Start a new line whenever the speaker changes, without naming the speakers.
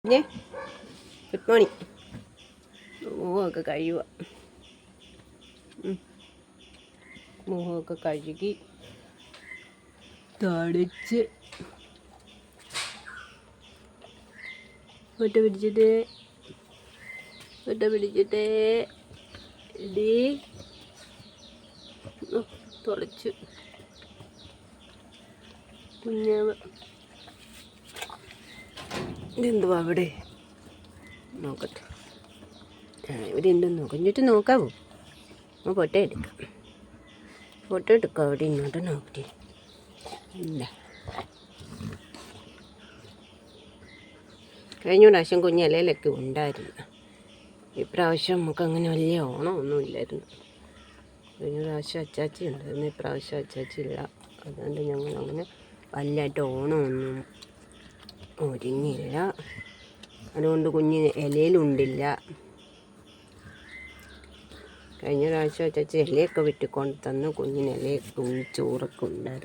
പിന്നെ good morning. മുഖമൊക്കെ കഴുകുക. മുഖമൊക്കെ കഴുകി തടിച്ച് മുട്ട പിടിച്ചിട്ട് ഇടി തുളച്ച് കുഞ്ഞാവ് ഇതെന്തുവാ അവിടെ നോക്കട്ടെ. ഇവിടെ ഉണ്ടെന്ന് കുഞ്ഞിട്ട് നോക്കാവോ? ഫോട്ടോ എടുക്കാം അവിടെ ഇങ്ങോട്ട് നോക്കി ഇല്ല. കഴിഞ്ഞ പ്രാവശ്യം കുഞ്ഞിലയിലൊക്കെ ഉണ്ടായിരുന്നു. ഇപ്രാവശ്യം നമുക്കങ്ങനെ വലിയ ഓണമൊന്നുമില്ലായിരുന്നു. കഴിഞ്ഞ പ്രാവശ്യം അച്ചാച്ചി ഉണ്ടായിരുന്നു, ഇപ്രാവശ്യം അച്ചാച്ചി ഇല്ല. അതുകൊണ്ട് ഞങ്ങളങ്ങനെ വലുതായിട്ട് ഓണമൊന്നും ഒരുങ്ങിയില്ല. അതുകൊണ്ട് കുഞ്ഞ് ഇലയിലുണ്ടില്ല. കഴിഞ്ഞ പ്രാവശ്യം അച്ചാച്ചി ഇലയൊക്കെ വെട്ടിക്കൊണ്ട് തന്നു. കുഞ്ഞിന് ഇലയൊക്കെ ചോറൊക്കെ ഉണ്ടായിരുന്നു.